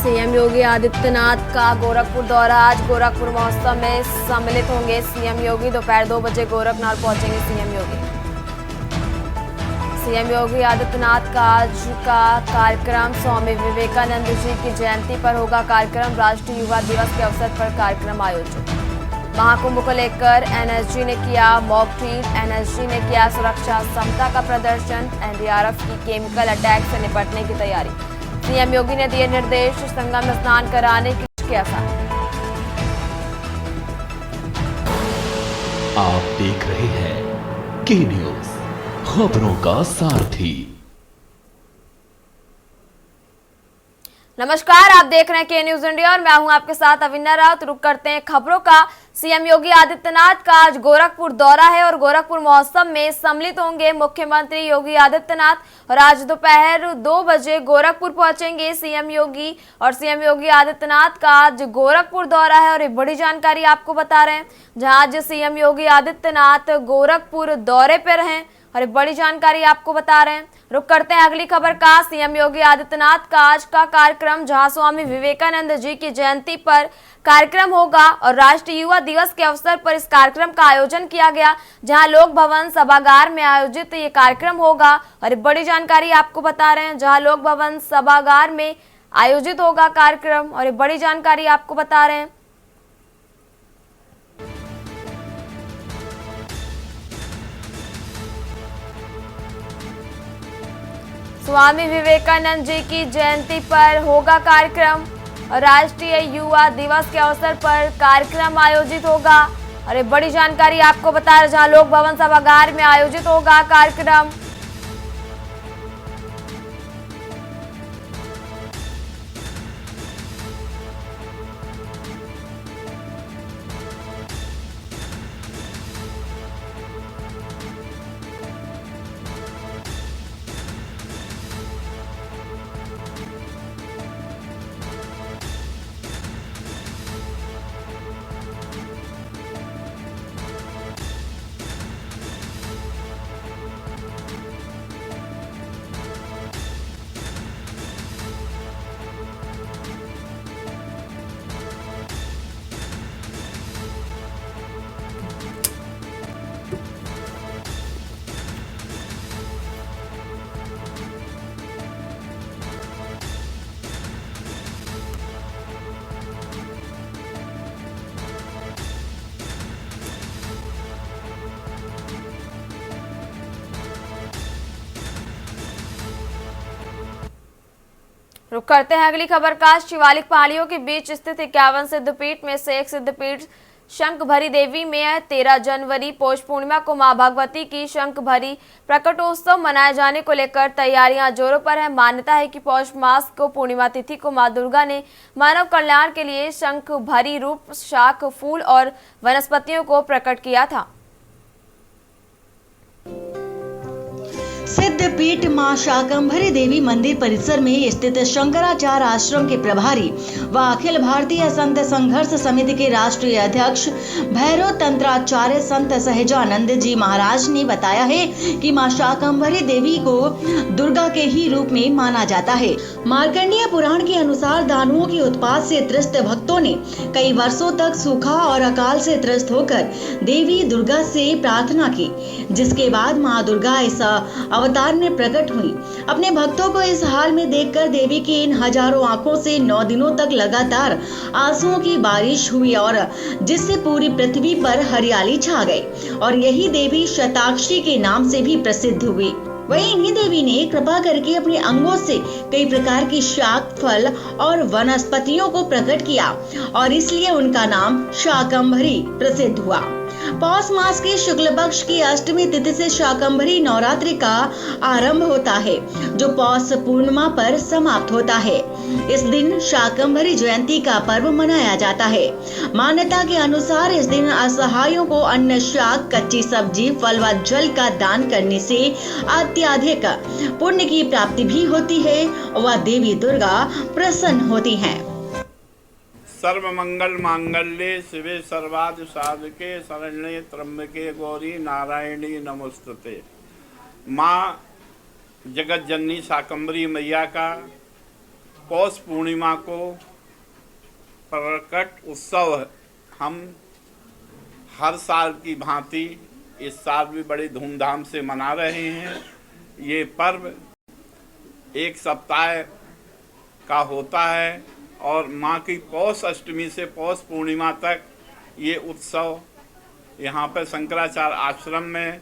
CM Yogi Adityanath का गोरखपुर दौरा। आज गोरखपुर महोत्सव में सम्मिलित होंगे सीएम योगी। दोपहर 2 बजे गोरखनाथ पहुंचेंगे सीएम योगी आदित्यनाथ का आज का कार्यक्रम स्वामी विवेकानंद जी की जयंती पर होगा कार्यक्रम। राष्ट्रीय युवा दिवस के अवसर पर कार्यक्रम आयोजित। महाकुंभ को लेकर एनएसजी ने किया मॉक ड्रिल। एनएसजी ने किया सुरक्षा क्षमता का प्रदर्शन। एनडीआरएफ की केमिकल अटैक से निपटने की तैयारी। सीएम योगी ने दिए निर्देश संगम में स्नान कराने के आसार। आप देख रहे हैं के न्यूज, खबरों का सारथी। नमस्कार, आप देख रहे हैं के न्यूज इंडिया और मैं हूं आपके साथ अविन्ना राउत। रुक करते हैं खबरों का। सीएम योगी आदित्यनाथ का आज गोरखपुर दौरा है और गोरखपुर महोत्सव में सम्मिलित होंगे मुख्यमंत्री योगी आदित्यनाथ और आज दोपहर 2 बजे गोरखपुर पहुंचेंगे सीएम योगी। और सीएम योगी आदित्यनाथ का आज गोरखपुर दौरा है और एक बड़ी जानकारी आपको बता रहे हैं, जहां आज सीएम योगी आदित्यनाथ गोरखपुर दौरे पर हैं और एक बड़ी जानकारी आपको बता रहे हैं। रुक करते हैं अगली खबर का। सीएम योगी आदित्यनाथ का आज का कार्यक्रम, जहां स्वामी विवेकानंद जी की जयंती पर कार्यक्रम होगा और राष्ट्रीय युवा दिवस के अवसर पर इस कार्यक्रम का आयोजन किया गया, जहां लोक भवन सभागार में आयोजित ये कार्यक्रम होगा और एक बड़ी जानकारी आपको बता रहे हैं, जहां लोक भवन सभागार में आयोजित होगा कार्यक्रम और एक बड़ी जानकारी आपको बता रहे हैं। स्वामी विवेकानंद जी की जयंती पर होगा कार्यक्रम और राष्ट्रीय युवा दिवस के अवसर पर कार्यक्रम आयोजित होगा और एक बड़ी जानकारी आपको बता रहे, जहां लोक भवन सभागार में आयोजित होगा कार्यक्रम। रुक करते हैं अगली खबर का। शिवालिक पहाड़ियों के बीच स्थित 51 सिद्धपीठ में से एक सिद्धपीठ शंखभरी देवी में 13 जनवरी पौष पूर्णिमा को मां भगवती की शंखभरी प्रकटोत्सव मनाए जाने को लेकर तैयारियां जोरों पर है। मान्यता है कि पौष मास को पूर्णिमा तिथि को मां दुर्गा ने मानव कल्याण के लिए शंखभरी रूप, शाख, फूल और वनस्पतियों को प्रकट किया था। सिद्धपीठ मां शाकंभरी देवी मंदिर परिसर में स्थित शंकराचार्य आश्रम के प्रभारी व अखिल भारतीय संत संघर्ष समिति के राष्ट्रीय अध्यक्ष भैरव तंत्राचार्य संत सहजानंद जी महाराज ने बताया है कि मां शाकंभरी देवी को दुर्गा के ही रूप में माना जाता है। मार्कंडेय पुराण के अनुसार दानवों के उत्पात से त्रस्त भक्तों ने कई वर्षों तक सूखा और अकाल से त्रस्त होकर देवी दुर्गा से प्रार्थना की, जिसके बाद मां दुर्गा इस अवतार में प्रकट हुई। अपने भक्तों को इस हाल में देखकर देवी की इन हजारों आंखों से 9 दिनों तक लगातार आंसुओं की बारिश हुई और जिससे पूरी पृथ्वी पर हरियाली छा गई और यही देवी शताक्षी के नाम से भी प्रसिद्ध हुई। वहीं इन्हीं देवी ने कृपा करके अपने अंगों से कई प्रकार की शाक, फल और वनस्पतियों को प्रकट किया और इसलिए उनका नाम शाकंभरी प्रसिद्ध हुआ। पौष मास के शुक्ल पक्ष की अष्टमी तिथि से शाकंभरी नवरात्रि का आरंभ होता है, जो पौष पूर्णिमा पर समाप्त होता है। इस दिन शाकंभरी जयंती का पर्व मनाया जाता है। मान्यता के अनुसार इस दिन असहायों को अन्न, शाक, कच्ची सब्जी, फल व जल का दान करने से अत्यधिक पुण्य की प्राप्ति भी होती है व देवी दुर्गा प्रसन्न होती हैं। सर्व मंगल मांगल्ये शिवे सर्वार्थ साधके शरण्ये त्र्यंबके गौरी नारायणी नमोस्तुते। माँ जगत जननी शाकंभरी मैया का पौष पूर्णिमा को प्रकट उत्सव हम हर साल की भांति इस साल भी बड़ी धूमधाम से मना रहे हैं। ये पर्व एक सप्ताह का होता है और माँ की पौष अष्टमी से पौष पूर्णिमा तक ये उत्सव यहाँ पर शंकराचार्य आश्रम में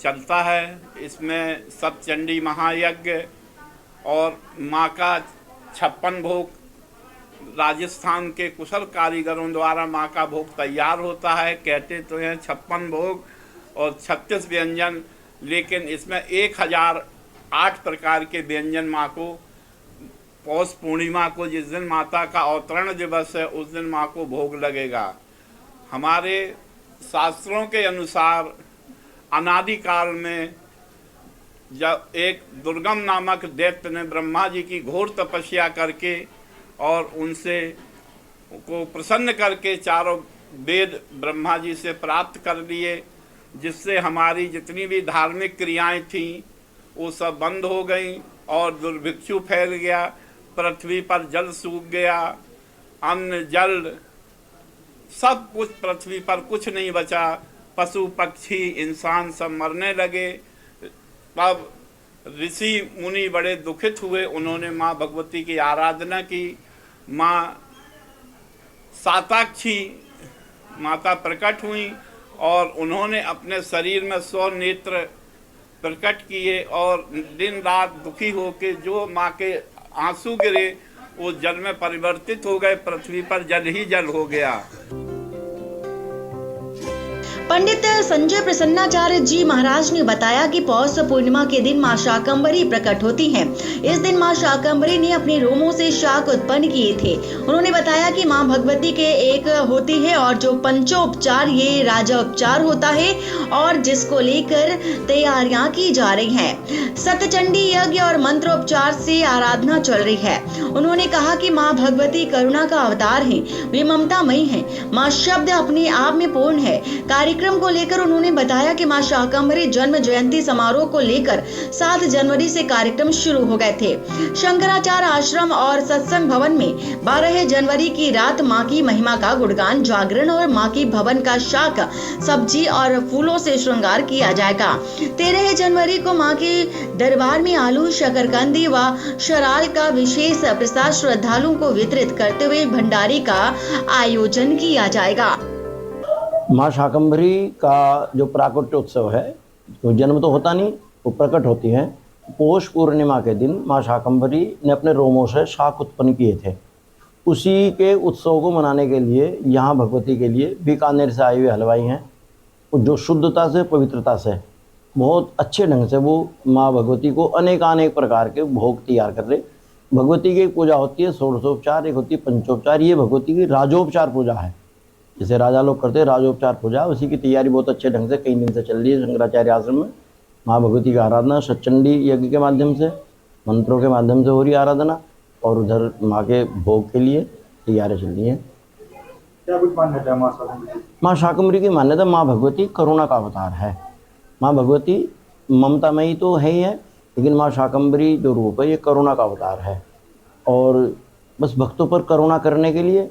चलता है। इसमें सप्तचंडी महायज्ञ और माँ का 56 भोग राजस्थान के कुशल कारीगरों द्वारा माँ का भोग तैयार होता है। कहते तो हैं 56 भोग और 36 व्यंजन, लेकिन इसमें 1008 प्रकार के व्यंजन माँ को पौष पूर्णिमा को, जिस दिन माता का अवतरण दिवस है, उस दिन माँ को भोग लगेगा। हमारे शास्त्रों के अनुसार अनादिकाल में जब एक दुर्गम नामक दैत्य ने ब्रह्मा जी की घोर तपस्या करके और उनसे को प्रसन्न करके चारों वेद ब्रह्मा जी से प्राप्त कर लिए, जिससे हमारी जितनी भी धार्मिक क्रियाएं थीं वो सब बंद हो गई और दुर्भिक्षु फैल गया। पृथ्वी पर जल सूख गया, अन्न जल सब कुछ, पृथ्वी पर कुछ नहीं बचा। पशु पक्षी इंसान सब मरने लगे। तब ऋषि मुनि बड़े दुखित हुए। उन्होंने माँ भगवती की आराधना की। माँ साताक्षी माता प्रकट हुई और उन्होंने अपने शरीर में 100 नेत्र प्रकट किए और दिन रात दुखी होके जो माँ के आंसू गिरे वो जल में परिवर्तित हो गए। पृथ्वी पर जल ही जल हो गया। पंडित संजय प्रसन्नाचार्य जी महाराज ने बताया कि पौष पूर्णिमा के दिन मां शाकंभरी प्रकट होती हैं। इस दिन मां शाकंभरी ने अपने रोमों से शाक उत्पन्न किए थे। उन्होंने बताया कि मां भगवती के एक होती है और जो पंचोपचार ये राजोपचार होता है और जिसको लेकर तैयारियां की जा रही हैं। सप्तचंडी यज्ञ और मंत्रोपचार से आराधना चल रही है। उन्होंने कहा कि मां भगवती करुणा का अवतार है, वे ममतामयी है। मां शब्द अपने आप में पूर्ण है। कार्यक्रम को लेकर उन्होंने बताया कि मां शाकंभरी जन्म जयंती समारोह को लेकर 7 जनवरी से कार्यक्रम शुरू हो गए थे। शंकराचार्य आश्रम और सत्संग भवन में 12 जनवरी की रात मां की महिमा का गुणगान, जागरण और मां की भवन का शाक, सब्जी और फूलों से श्रृंगार किया जाएगा। 13 जनवरी को मां के दरबार में आलू, शकरकंदी व शराल का विशेष प्रसाद श्रद्धालुओं को वितरित करते हुए भंडारे का आयोजन किया जाएगा। माँ शाकंभरी का जो प्राकट्योत्सव है, तो जन्म तो होता नहीं, वो प्रकट होती है। पौष पूर्णिमा के दिन माँ शाकंभरी ने अपने रोमों से शाक उत्पन्न किए थे। उसी के उत्सव को मनाने के लिए यहाँ भगवती के लिए बीकानेर से आए हुए हलवाई हैं, जो शुद्धता से, पवित्रता से, बहुत अच्छे ढंग से वो माँ भगवती को अनेक प्रकार के भोग तैयार कर रहे। भगवती की एक पूजा होती है षोडशोपचार, एक होती है पंचोपचार। ये भगवती की राजोपचार पूजा है, जैसे राजा लोग करते हैं राजोपचार पूजा। उसी की तैयारी बहुत अच्छे ढंग से कई दिन से चल रही है शंकराचार्य आश्रम में। माँ भगवती की आराधना सचंडी यज्ञ के माध्यम से, मंत्रों के माध्यम से हो रही आराधना, और उधर माँ के भोग के लिए तैयारी चल रही है। क्या कुछ मान्यता है माँ शाकंभरी? माँ शाकंभरी की मान्यता, माँ भगवती करुणा का अवतार है। माँ भगवती ममतामयी तो है ही है, लेकिन माँ शाकंभरी जो रूप है ये करुणा का अवतार है, और बस भक्तों पर करुणा करने के लिए।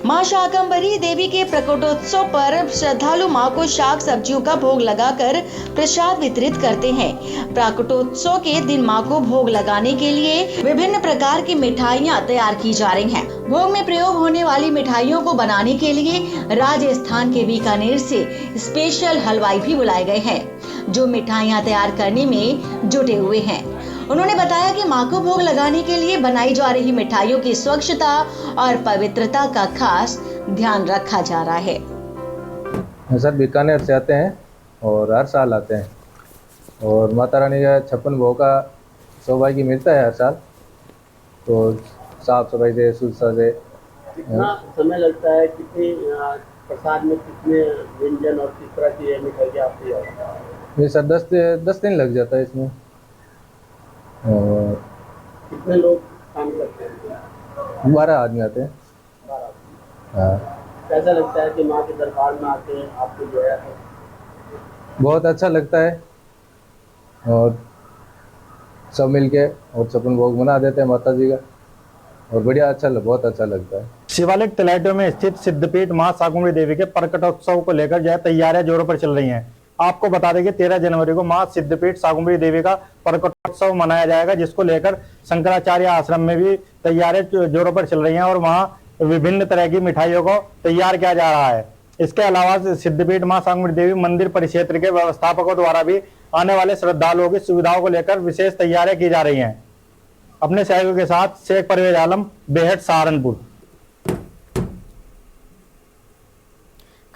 मां शाकंभरी देवी के प्रकटोत्सव पर श्रद्धालु मां को शाक सब्जियों का भोग लगाकर प्रसाद वितरित करते हैं। प्रकटोत्सव के दिन मां को भोग लगाने के लिए विभिन्न प्रकार की मिठाइयां तैयार की जा रही हैं। भोग में प्रयोग होने वाली मिठाइयों को बनाने के लिए राजस्थान के बीकानेर से स्पेशल हलवाई भी बुलाए गए हैं, जो मिठाइयां तैयार करने में जुटे हुए हैं। उन्होंने बताया कि मां को भोग लगाने के लिए बनाई जा रही मिठाइयों की स्वच्छता और पवित्रता का खास ध्यान रखा जा रहा है। सर बीकानेर से आते हैं और हर साल आते हैं, और माता रानी का 56 भोग का सौभाग्य मिलता है हर साल। तो साफ सफाई से, शुद्धता से। कितना समय लगता है, कितने प्रसाद में कितने व्यंजन और किस तरह की मिठाई आप तैयार करते हैं? ये सर 10 दिन लग जाता है इसमें। और कितने लोग काम करते हैं? 12 आदमी आते हैं। 12 हाँ। कैसा लगता है कि माँ के दरबार में आके आपको जो है? बहुत अच्छा लगता है, और सब मिलके और छप्पन भोग मना देते हैं माता जी का, और बढ़िया बहुत अच्छा लगता है। शिवालिक तलैटों में स्थित सिद्धपीठ मां शाकुंभरी देवी के प्रकटोत्सव को लेकर जो तैयारियां जोरों पर चल रही हैं। आपको बता दें कि 13 जनवरी को मां सिद्धपीठ शाकुंभरी देवी का प्रकटोत्सव मनाया जाएगा, जिसको लेकर शंकराचार्य आश्रम में भी तैयारियां जोरों पर चल रही हैं और वहां विभिन्न तरह की मिठाइयों को तैयार किया जा रहा है। इसके अलावा सिद्धपीठ मां शाकुंभरी देवी मंदिर परिक्षेत्र के व्यवस्थापकों द्वारा भी आने वाले श्रद्धालुओं की सुविधाओं को लेकर विशेष तैयारियां की जा रही हैं। अपने सहयोगियों के साथ शेख परवेज आलम, बेहट, सहारनपुर।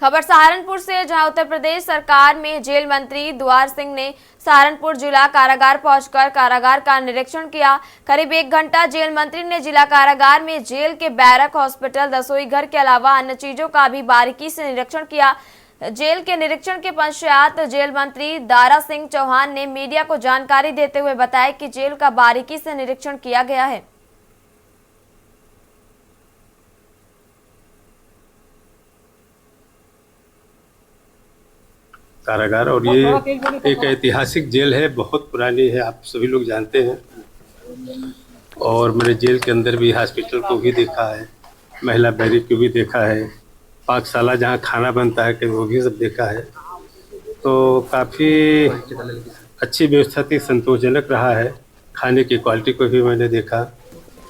खबर सहारनपुर से, जहां उत्तर प्रदेश सरकार में जेल मंत्री द्वार सिंह ने सहारनपुर जिला कारागार पहुंचकर कारागार का निरीक्षण किया। करीब 1 घंटा जेल मंत्री ने जिला कारागार में जेल के बैरक, हॉस्पिटल, रसोई घर के अलावा अन्य चीजों का भी बारीकी से निरीक्षण किया। जेल के निरीक्षण के पश्चात जेल मंत्री दारा सिंह चौहान ने मीडिया को जानकारी देते हुए बताया कि जेल का बारीकी से निरीक्षण किया गया है। कारागार, और ये एक ऐतिहासिक जेल है, बहुत पुरानी है, आप सभी लोग जानते हैं। और मैंने जेल के अंदर भी हॉस्पिटल को भी देखा है, महिला बैरिक को भी देखा है, पाकशाला जहाँ खाना बनता है कि वो भी सब देखा है। तो काफ़ी अच्छी व्यवस्था थी, संतोषजनक रहा है। खाने की क्वालिटी को भी मैंने देखा,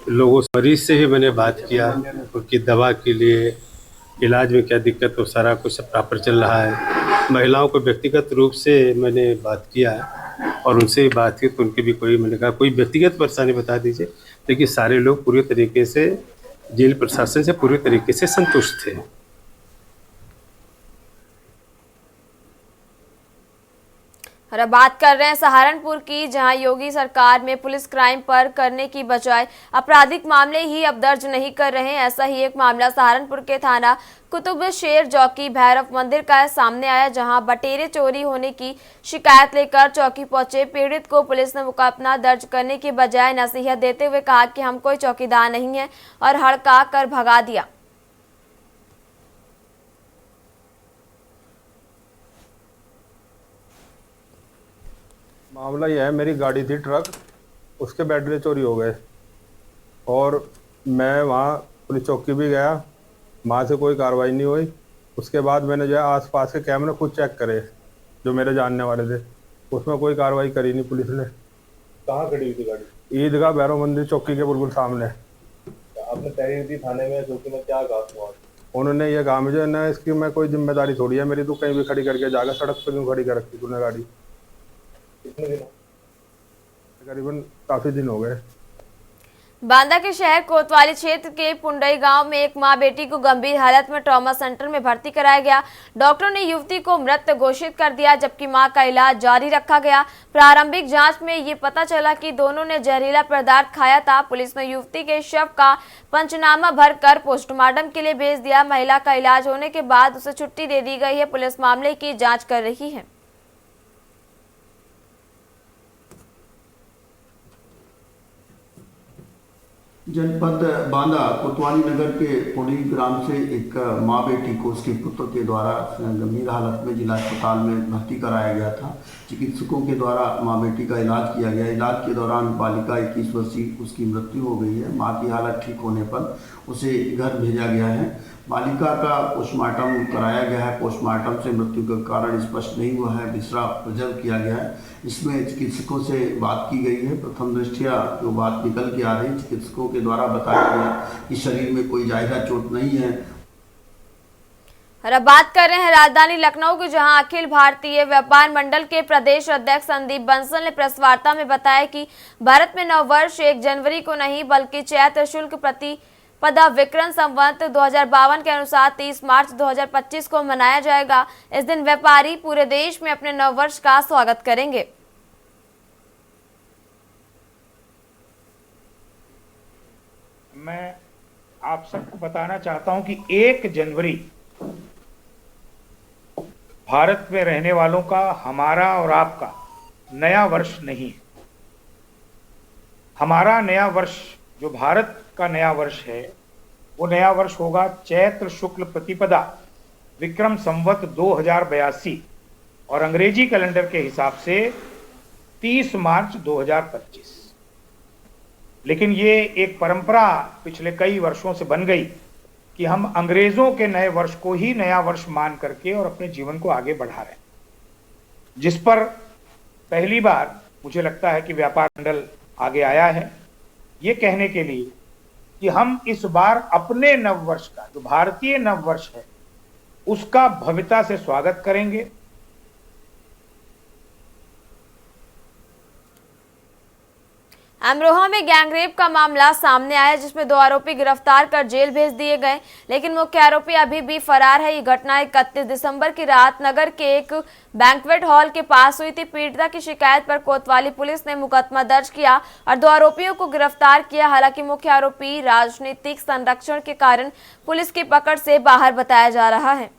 लोगों से, मरीज से भी मैंने बात किया, उनकी दवा के लिए, इलाज में क्या दिक्कत हो, सारा कुछ प्रॉपर चल रहा है। महिलाओं को व्यक्तिगत रूप से मैंने बात किया और उनसे भी बात की, तो उनकी भी मैंने कहा कोई व्यक्तिगत परेशानी बता दीजिए। लेकिन सारे लोग पूरी तरीके से जेल प्रशासन से पूरी तरीके से संतुष्ट थे। और अब बात कर रहे हैं सहारनपुर की, जहां योगी सरकार में पुलिस क्राइम पर करने की बजाय आपराधिक मामले ही अब दर्ज नहीं कर रहे हैं। ऐसा ही एक मामला सहारनपुर के थाना कुतुबशेर चौकी भैरव मंदिर का सामने आया, जहां बटेरे चोरी होने की शिकायत लेकर चौकी पहुंचे पीड़ित को पुलिस ने मुकदमा दर्ज करने के बजाय नसीहत देते हुए कहा कि हम कोई चौकीदार नहीं है और हड़का कर भगा दिया। मामला यह है, मेरी गाड़ी थी ट्रक, उसके बैटरी चोरी हो गए और मैं वहाँ पुलिस चौकी भी गया, वहाँ से कोई कार्रवाई नहीं हुई। उसके बाद मैंने जो है आसपास के कैमरे खुद चेक करे जो मेरे जानने वाले थे, उसमें कोई कार्रवाई करी नहीं पुलिस ने। कहाँ खड़ी हुई थी गाड़ी? ईदगाह भैरव मंदिर चौकी के बिल्कुल सामने। आपने तहरीर दी थाने में, चौकी में, क्या कहा? उन्होंने ये कहा मुझे ना, इसकी मैं कोई जिम्मेदारी थोड़ी है मेरी, तू कहीं भी खड़ी करके जाएगा, सड़क पर क्यों खड़ी कर रखी तूने गाड़ी? कितने दिन? करीबन काफी दिन हो गए। बांदा के शहर कोतवाली क्षेत्र के पुंडई गांव में एक मां बेटी को गंभीर हालत में ट्रॉमा सेंटर में भर्ती कराया गया। डॉक्टरों ने युवती को मृत घोषित कर दिया, जबकि मां का इलाज जारी रखा गया। प्रारंभिक जांच में ये पता चला कि दोनों ने जहरीला पदार्थ खाया था। पुलिस ने युवती के शव का पंचनामा भरकर पोस्टमार्टम के लिए भेज दिया। महिला का इलाज होने के बाद उसे छुट्टी दे दी गई है। पुलिस मामले की जाँच कर रही है। जनपद बांदा कोतवाली नगर के पुंडी ग्राम से एक माँ बेटी को उसके पुत्र के द्वारा गंभीर हालत में जिला अस्पताल में भर्ती कराया गया था। चिकित्सकों के द्वारा माँ बेटी का इलाज किया गया। इलाज के दौरान बालिका 21 वर्षीय उसकी मृत्यु हो गई है। माँ की हालत ठीक होने पर उसे घर भेजा गया है। बालिका का पोस्टमार्टम कराया गया है। पोस्टमार्टम से मृत्यु का कारण स्पष्ट नहीं हुआ है, दूसरा रिजर्व किया गया है। इसमें चिकित्सकों से बात की गई है। प्रथम दृष्टया जो बात निकल के आ रही, चिकित्सकों के द्वारा बताया गया कि शरीर में कोई जायजा चोट नहीं है। और अब बात कर रहे हैं राजधानी लखनऊ की, जहां अखिल भारतीय व्यापार मंडल के प्रदेश अध्यक्ष संदीप बंसल ने प्रेस वार्ता में बताया कि भारत में नववर्ष 1 जनवरी को नहीं बल्कि चैत्र शुक्ल प्रतिपदा विक्रम संवत 2052 के अनुसार 30 मार्च 2025 को मनाया जाएगा। इस दिन व्यापारी पूरे देश में अपने नववर्ष का स्वागत करेंगे। मैं आप सबको बताना चाहता हूं कि 1 जनवरी भारत में रहने वालों का, हमारा और आपका नया वर्ष नहीं है। हमारा नया वर्ष, जो भारत का नया वर्ष है, वो नया वर्ष होगा चैत्र शुक्ल प्रतिपदा विक्रम संवत 2082 और अंग्रेजी कैलेंडर के हिसाब से 30 मार्च 2025। लेकिन ये एक परंपरा पिछले कई वर्षों से बन गई कि हम अंग्रेजों के नए वर्ष को ही नया वर्ष मान करके और अपने जीवन को आगे बढ़ा रहे हैं, जिस पर पहली बार मुझे लगता है कि व्यापार मंडल आगे आया है ये कहने के लिए कि हम इस बार अपने नववर्ष का, जो भारतीय नववर्ष है, उसका भव्यता से स्वागत करेंगे। अमरोहा में गैंगरेप का मामला सामने आया, जिसमें 2 आरोपी गिरफ्तार कर जेल भेज दिए गए, लेकिन मुख्य आरोपी अभी भी फरार है। ये घटना 31 दिसंबर की रात नगर के एक बैंक्वेट हॉल के पास हुई थी। पीड़िता की शिकायत पर कोतवाली पुलिस ने मुकदमा दर्ज किया और 2 आरोपियों को गिरफ्तार किया। हालांकि मुख्य आरोपी राजनीतिक संरक्षण के कारण पुलिस की पकड़ से बाहर बताया जा रहा है।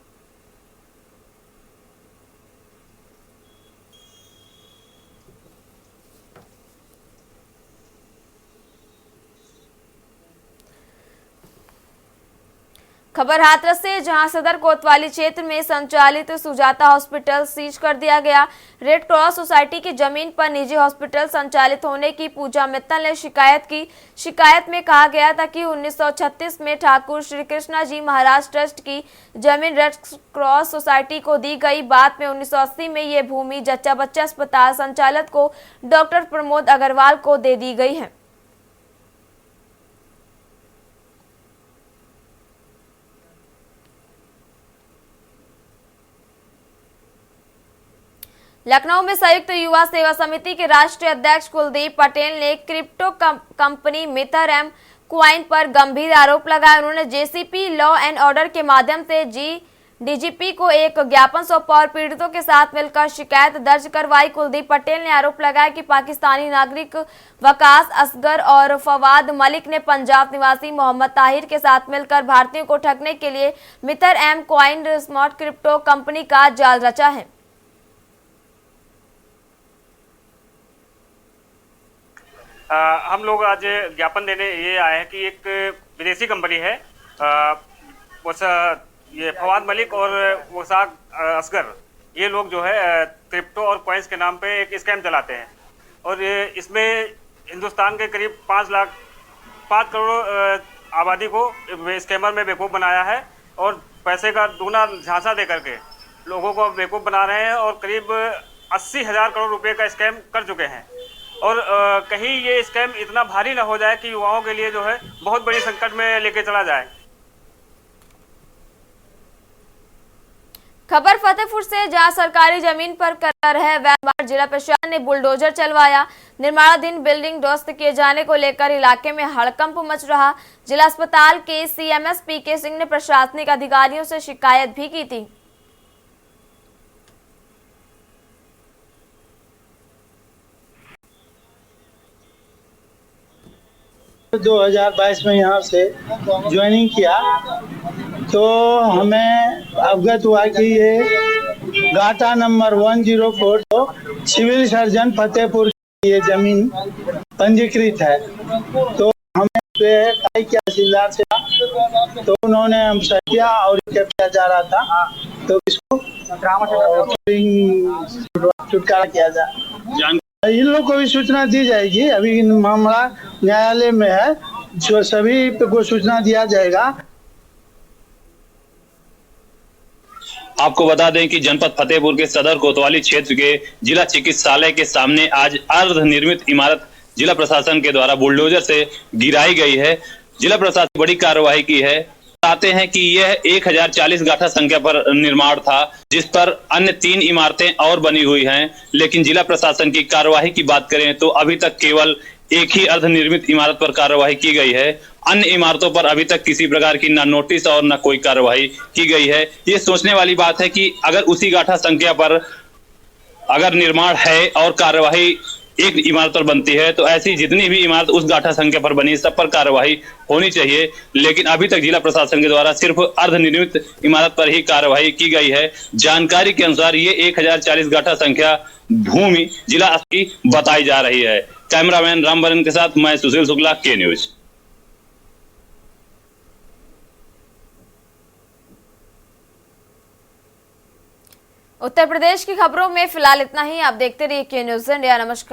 खबर हाथरस से, जहां सदर कोतवाली क्षेत्र में संचालित सुजाता हॉस्पिटल सीज कर दिया गया। रेड क्रॉस सोसाइटी की जमीन पर निजी हॉस्पिटल संचालित होने की पूजा मित्तल ने शिकायत की। शिकायत में कहा गया था कि 1936 में ठाकुर श्री कृष्णा जी महाराज ट्रस्ट की जमीन रेड क्रॉस सोसाइटी को दी गई। बाद में 1980 में ये भूमि जच्चा बच्चा अस्पताल संचालक को डॉक्टर प्रमोद अग्रवाल को दे दी गई है। लखनऊ में संयुक्त युवा सेवा समिति के राष्ट्रीय अध्यक्ष कुलदीप पटेल ने क्रिप्टो कंपनी मिथर एम क्वाइन पर गंभीर आरोप लगाए। उन्होंने जेसीपी लॉ एंड ऑर्डर के माध्यम से डीजीपी को एक ज्ञापन सौंपा और पीड़ितों के साथ मिलकर शिकायत दर्ज करवाई। कुलदीप पटेल ने आरोप लगाया कि पाकिस्तानी नागरिक वकास असगर और फवाद मलिक ने पंजाब निवासी मोहम्मद ताहिर के साथ मिलकर भारतीयों को ठगने के लिए मिथर M coin smart crypto company का जाल रचा है। हम लोग आज ज्ञापन देने ये आए हैं कि एक विदेशी कंपनी है, ये फवाद मलिक और वसाक असगर, ये लोग जो है क्रिप्टो और कॉइन्स के नाम पे एक स्कैम चलाते हैं और इसमें हिंदुस्तान के करीब 5 करोड़ आबादी को स्कैमर में बेवकूफ़ बनाया है और पैसे का दूना झांसा दे करके लोगों को बेवकूफ़ बना रहे हैं और करीब 80,000 करोड़ रुपए का स्कैम कर चुके हैं। और कहीं ये स्कैम इतना भारी ना हो जाए कि युवाओं के लिए जो है बहुत बड़ी संकट में लेके चला जाए। खबर फतेहपुर से, जहां सरकारी जमीन पर कर रहे व्यापार, जिला प्रशासन ने बुलडोजर चलवाया। निर्माणाधीन बिल्डिंग ध्वस्त किए जाने को लेकर इलाके में हड़कंप मच रहा। जिला अस्पताल के सीएमएस पीके सिंह ने प्रशासनिक अधिकारियों से शिकायत भी की थी। 2022 में यहाँ से ज्वाइनिंग किया तो हमें अवगत हुआ कि ये गाटा नंबर 104 सिविल सर्जन फतेहपुर की ये जमीन पंजीकृत है। तो हमें पे किया तहसीलदार से, तो उन्होंने हमसे किया और किया जा रहा था तो इसको छुटकारा किया जाए। इन लोग को भी सूचना दी जाएगी। अभी मामला न्यायालय में है, जो सभी को सूचना दिया जाएगा। आपको बता दें कि जनपद फतेहपुर के सदर कोतवाली क्षेत्र के जिला चिकित्सालय के सामने आज अर्ध निर्मित इमारत जिला प्रशासन के द्वारा बुलडोजर से गिराई गई है। जिला प्रशासन बड़ी कार्रवाई की है। बताते हैं कि यह 1040 गाठा संख्या पर निर्माण था, जिस पर अन्य 3 इमारतें और बनी हुई हैं। लेकिन जिला प्रशासन की कार्यवाही की बात करें तो अभी तक केवल एक ही अर्ध निर्मित इमारत पर कार्यवाही की गई है। अन्य इमारतों पर अभी तक किसी प्रकार की ना नोटिस और ना कोई कार्यवाही की गई है। ये सोचने वाली बात है कि अगर उसी गाठा संख्या पर अगर निर्माण है और कार्यवाही एक इमारत पर बनती है तो ऐसी जितनी भी इमारत उस गाठा संख्या पर बनी सब पर कार्यवाही होनी चाहिए। लेकिन अभी तक जिला प्रशासन के द्वारा सिर्फ अर्ध निर्मित इमारत पर ही कार्यवाही की गई है। जानकारी के अनुसार ये 1040 गाठा संख्या भूमि जिला की बताई जा रही है। कैमरामैन रामबरन के साथ मैं सुशील शुक्ला, के न्यूज। उत्तर प्रदेश की खबरों में फिलहाल इतना ही। आप देखते रहिए के न्यूज इंडिया। नमस्कार।